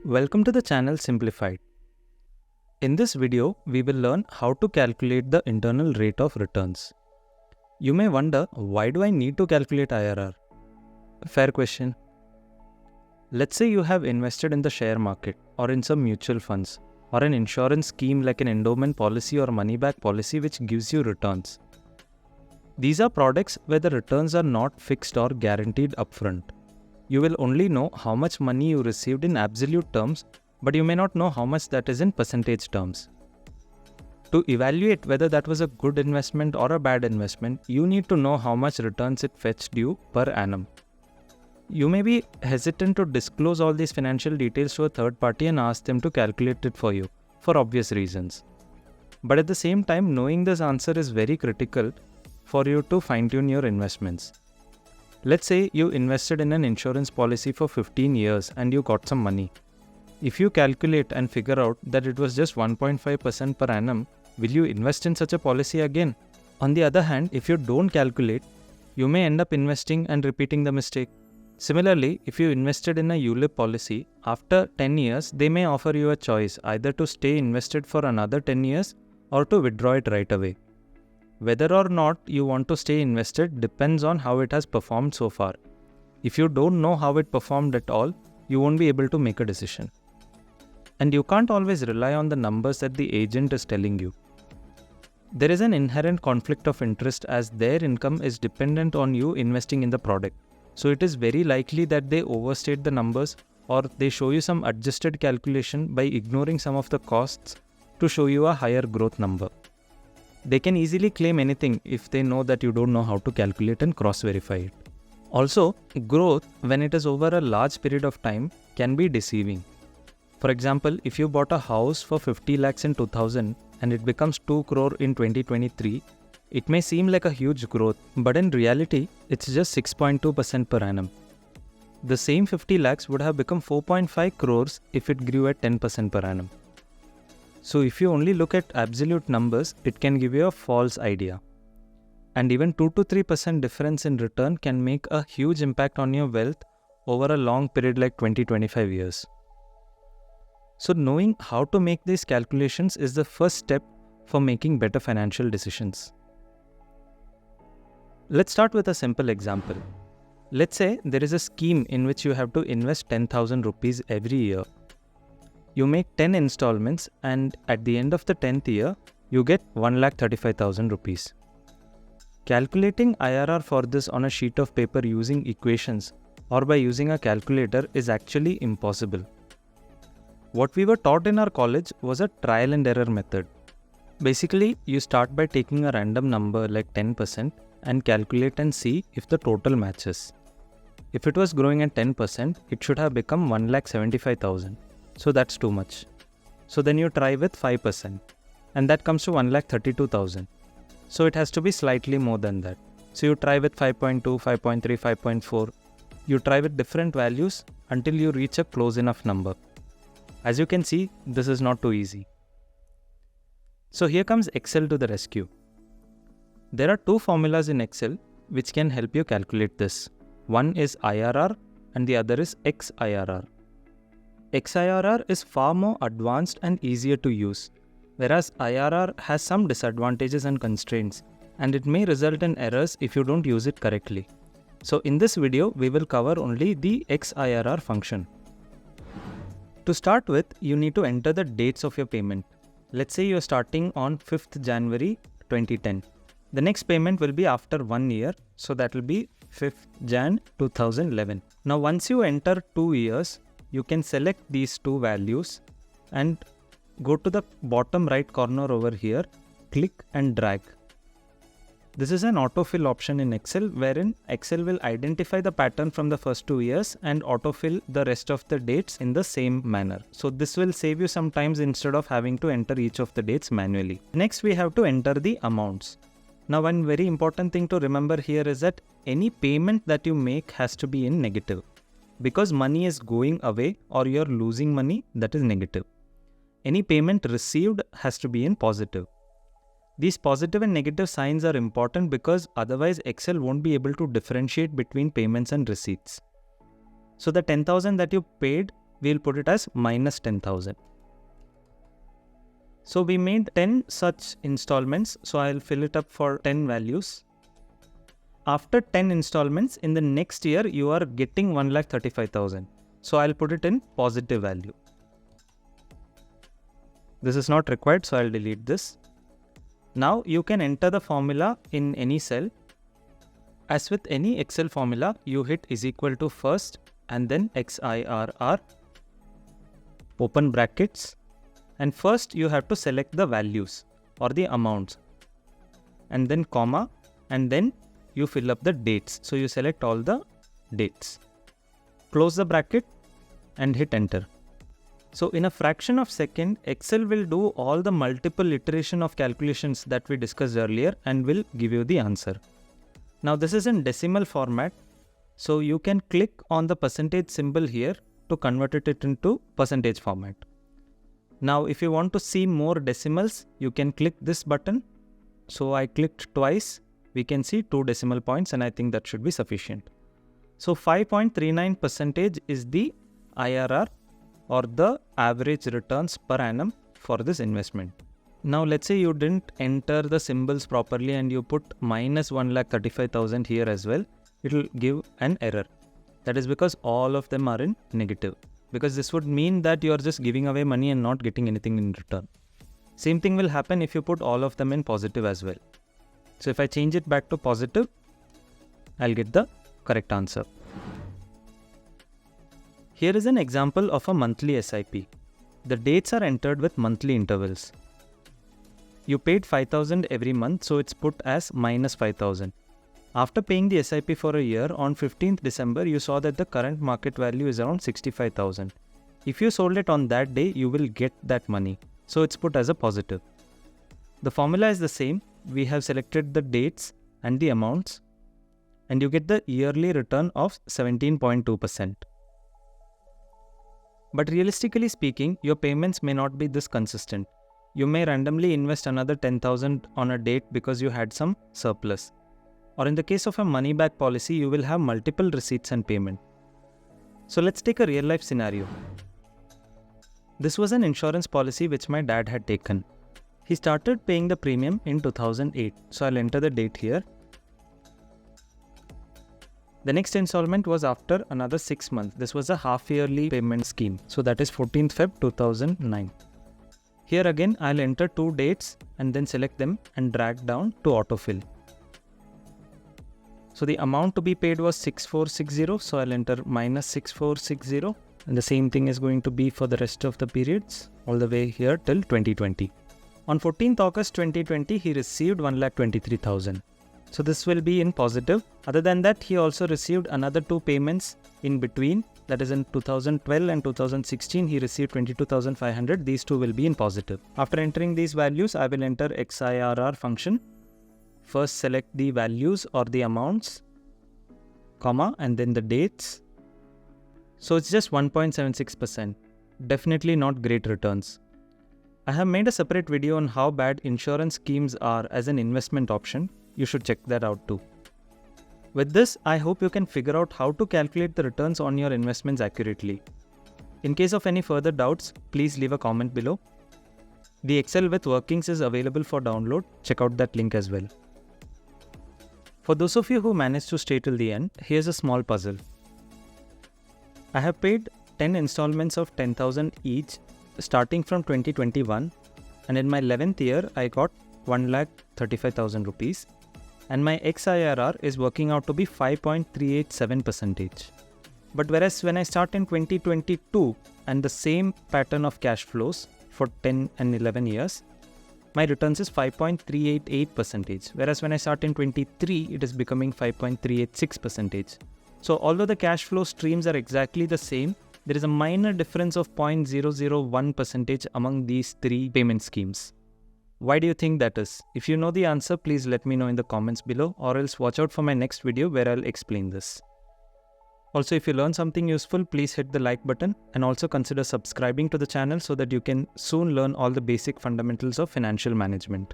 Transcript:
Welcome to the channel Simplified. In this video, we will learn how to calculate the internal rate of returns. You may wonder, why do I need to calculate IRR? Fair question. Let's say you have invested in the share market or in some mutual funds or an insurance scheme like an endowment policy or money back policy which gives you returns. These are products where the returns are not fixed or guaranteed upfront. You will only know how much money you received in absolute terms, but you may not know how much that is in percentage terms. To evaluate whether that was a good investment or a bad investment, you need to know how much returns it fetched you per annum. You may be hesitant to disclose all these financial details to a third party and ask them to calculate it for you, for obvious reasons. But at the same time, knowing this answer is very critical for you to fine-tune your investments. Let's say you invested in an insurance policy for 15 years and you got some money. If you calculate and figure out that it was just 1.5% per annum, will you invest in such a policy again? On the other hand, if you don't calculate, you may end up investing and repeating the mistake. Similarly, if you invested in a ULIP policy, after 10 years, they may offer you a choice either to stay invested for another 10 years or to withdraw it right away. Whether or not you want to stay invested depends on how it has performed so far. If you don't know how it performed at all, you won't be able to make a decision. And you can't always rely on the numbers that the agent is telling you. There is an inherent conflict of interest as their income is dependent on you investing in the product. So it is very likely that they overstate the numbers or they show you some adjusted calculation by ignoring some of the costs to show you a higher growth number. They can easily claim anything if they know that you don't know how to calculate and cross-verify it. Also, growth, when it is over a large period of time, can be deceiving. For example, if you bought a house for 50 lakhs in 2000 and it becomes 2 crore in 2023, it may seem like a huge growth, but in reality, it's just 6.2% per annum. The same 50 lakhs would have become 4.5 crores if it grew at 10% per annum. So if you only look at absolute numbers, it can give you a false idea. And even 2 to 3% difference in return can make a huge impact on your wealth over a long period like 20-25 years. So knowing how to make these calculations is the first step for making better financial decisions. Let's start with a simple example. Let's say there is a scheme in which you have to invest 10,000 rupees every year. You make 10 installments and at the end of the 10th year, you get 1,35,000 rupees. Calculating IRR for this on a sheet of paper using equations or by using a calculator is actually impossible. What we were taught in our college was a trial and error method. Basically, you start by taking a random number like 10% and calculate and see if the total matches. If it was growing at 10%, it should have become 1,75,000. So that's too much. So then you try with 5% and that comes to 1,32,000. So it has to be slightly more than that. So you try with 5.2, 5.3, 5.4. You try with different values until you reach a close enough number. As you can see, this is not too easy. So here comes Excel to the rescue. There are two formulas in Excel which can help you calculate this. One is IRR and the other is XIRR. XIRR is far more advanced and easier to use, whereas IRR has some disadvantages and constraints, and it may result in errors if you don't use it correctly. So in this video, we will cover only the XIRR function. To start with, you need to enter the dates of your payment. Let's say you're starting on 5th January 2010. The next payment will be after 1 year, so that will be 5th Jan 2011. Now once you enter 2 years, you can select these two values and go to the bottom right corner over here, click and drag. This is an autofill option in Excel wherein Excel will identify the pattern from the first 2 years and autofill the rest of the dates in the same manner. So this will save you some time instead of having to enter each of the dates manually. Next, we have to enter the amounts. Now one very important thing to remember here is that any payment that you make has to be in negative. Because money is going away or you're losing money, that is negative. Any payment received has to be in positive. These positive and negative signs are important because otherwise Excel won't be able to differentiate between payments and receipts. So the 10,000 that you paid, we'll put it as minus 10,000. So we made 10 such installments. So I'll fill it up for 10 values. After 10 installments, in the next year, you are getting 1,35,000. So I'll put it in positive value. This is not required, so I'll delete this. Now you can enter the formula in any cell. As with any Excel formula, you hit is equal to first and then XIRR, open brackets. And first you have to select the values or the amounts, and then comma, and then you fill up the dates. So you select all the dates. Close the bracket and hit enter. So in a fraction of a second, Excel will do all the multiple iteration of calculations that we discussed earlier and will give you the answer. Now this is in decimal format. So you can click on the percentage symbol here to convert it into percentage format. Now if you want to see more decimals, you can click this button. So I clicked twice. We can see 2 decimal points, and I think that should be sufficient. So 5.39% is the IRR, or the average returns per annum for this investment. Now let's say you didn't enter the symbols properly and you put minus 1,35,000 here as well. It will give an error. That is because all of them are in negative. Because this would mean that you are just giving away money and not getting anything in return. Same thing will happen if you put all of them in positive as well. So if I change it back to positive, I'll get the correct answer. Here is an example of a monthly SIP. The dates are entered with monthly intervals. You paid 5,000 every month, so it's put as minus 5,000. After paying the SIP for a year, on 15th December, you saw that the current market value is around 65,000. If you sold it on that day, you will get that money. So it's put as a positive. The formula is the same. We have selected the dates and the amounts, and you get the yearly return of 17.2%. But realistically speaking, your payments may not be this consistent. You may randomly invest another 10,000 on a date because you had some surplus. Or in the case of a money back policy, you will have multiple receipts and payment. So let's take a real life scenario. This was an insurance policy which my dad had taken. He started paying the premium in 2008. So I'll enter the date here. The next installment was after another 6 months. This was a half yearly payment scheme. So that is 14th Feb 2009. Here again, I'll enter 2 dates and then select them and drag down to autofill. So the amount to be paid was 6460. So I'll enter minus 6460. And the same thing is going to be for the rest of the periods all the way here till 2020. On 14th August 2020, he received 1,23,000. So this will be in positive. Other than that, he also received another 2 payments in between. That is in 2012 and 2016, he received 22,500. These 2 will be in positive. After entering these values, I will enter XIRR function. First select the values or the amounts, comma, and then the dates. So it's just 1.76%. Definitely not great returns. I have made a separate video on how bad insurance schemes are as an investment option. You should check that out too. With this, I hope you can figure out how to calculate the returns on your investments accurately. In case of any further doubts, please leave a comment below. The Excel with workings is available for download. Check out that link as well. For those of you who managed to stay till the end, here's a small puzzle. I have paid 10 installments of 10,000 each starting from 2021, and in my 11th year, I got 1,35,000 rupees. And my XIRR is working out to be 5.387%. But whereas when I start in 2022 and the same pattern of cash flows for 10 and 11 years, my returns is 5.388%. Whereas when I start in 23, it is becoming 5.386%. So although the cash flow streams are exactly the same, there is a minor difference of 0.001% among these 3 payment schemes. Why do you think that is? If you know the answer, please let me know in the comments below, or else watch out for my next video where I'll explain this. Also, if you learned something useful, please hit the like button and also consider subscribing to the channel so that you can soon learn all the basic fundamentals of financial management.